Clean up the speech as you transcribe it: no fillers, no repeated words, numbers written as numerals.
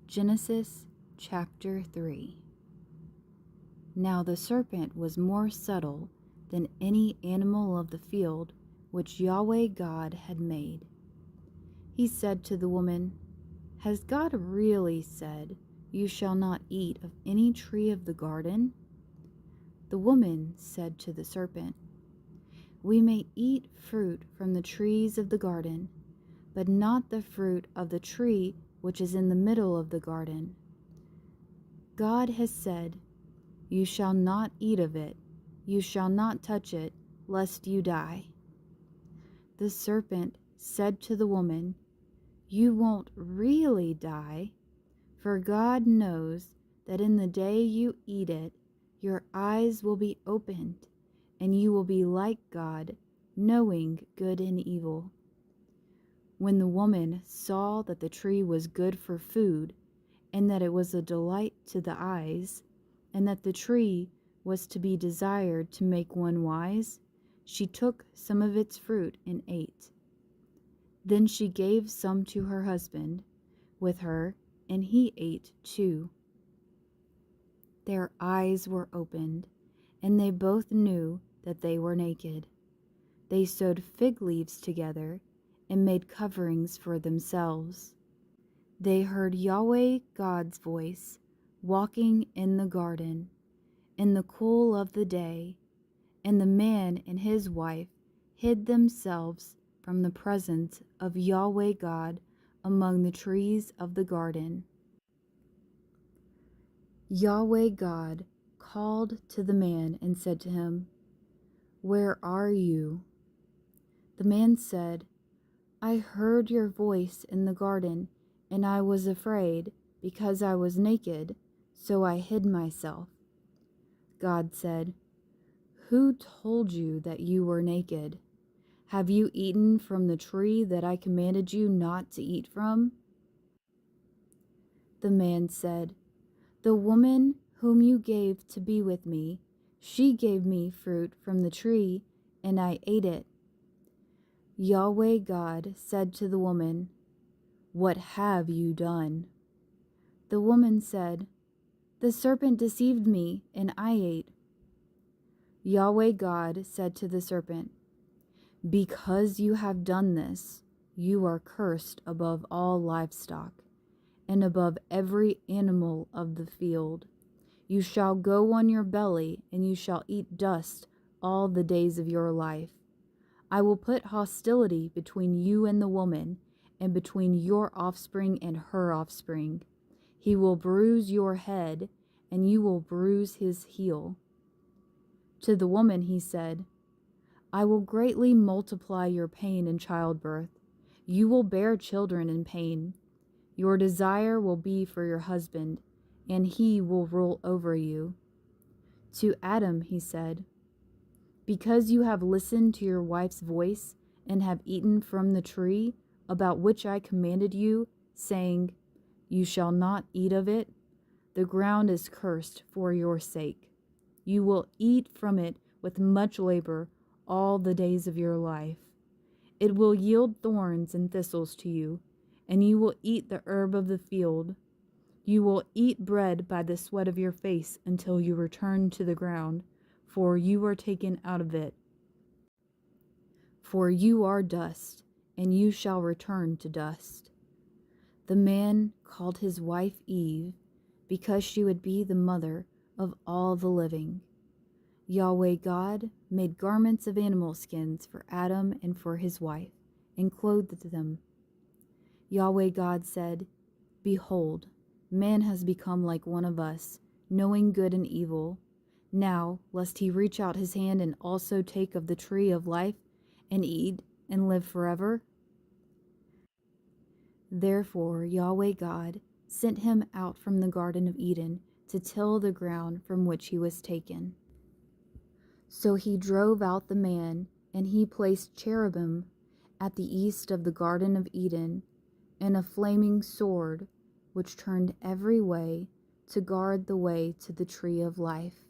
Genesis chapter 3. Now the serpent was more subtle than any animal of the field which Yahweh God had made. He said to the woman, "Has God really said, 'You shall not eat of any tree of the garden'?" The woman said to the serpent, "We may eat fruit from the trees of the garden, but not the fruit of the tree which is in the middle of the garden. God has said, 'You shall not eat of it, you shall not touch it, lest you die.'" The serpent said to the woman, "You won't really die, for God knows that in the day you eat it, your eyes will be opened, and you will be like God, knowing good and evil." When the woman saw that the tree was good for food, and that it was a delight to the eyes, and that the tree was to be desired to make one wise, she took some of its fruit and ate. Then she gave some to her husband with her, and he ate too. Their eyes were opened, and they both knew that they were naked. They sewed fig leaves together and made coverings for themselves. They heard Yahweh God's voice walking in the garden in the cool of the day, and the man and his wife hid themselves from the presence of Yahweh God among the trees of the garden. Yahweh God called to the man and said to him, "Where are you?" The man said, "I heard your voice in the garden, and I was afraid, because I was naked, so I hid myself." God said, "Who told you that you were naked? Have you eaten from the tree that I commanded you not to eat from?" The man said, "The woman whom you gave to be with me, she gave me fruit from the tree, and I ate it." Yahweh God said to the woman, "What have you done?" The woman said, "The serpent deceived me, and I ate." Yahweh God said to the serpent, "Because you have done this, you are cursed above all livestock, and above every animal of the field. You shall go on your belly, and you shall eat dust all the days of your life. I will put hostility between you and the woman, and between your offspring and her offspring. He will bruise your head, and you will bruise his heel." To the woman he said, "I will greatly multiply your pain in childbirth. You will bear children in pain. Your desire will be for your husband, and he will rule over you." To Adam he said, "Because you have listened to your wife's voice and have eaten from the tree about which I commanded you, saying, 'You shall not eat of it,' the ground is cursed for your sake. You will eat from it with much labor all the days of your life. It will yield thorns and thistles to you, and you will eat the herb of the field. You will eat bread by the sweat of your face until you return to the ground, for you are taken out of it. For you are dust, and you shall return to dust." The man called his wife Eve, because she would be the mother of all the living. Yahweh God made garments of animal skins for Adam and for his wife, and clothed them. Yahweh God said, "Behold, man has become like one of us, knowing good and evil. Now, lest he reach out his hand and also take of the tree of life, and eat, and live forever." Therefore Yahweh God sent him out from the Garden of Eden to till the ground from which he was taken. So he drove out the man, and he placed cherubim at the east of the Garden of Eden, and a flaming sword, which turned every way to guard the way to the tree of life.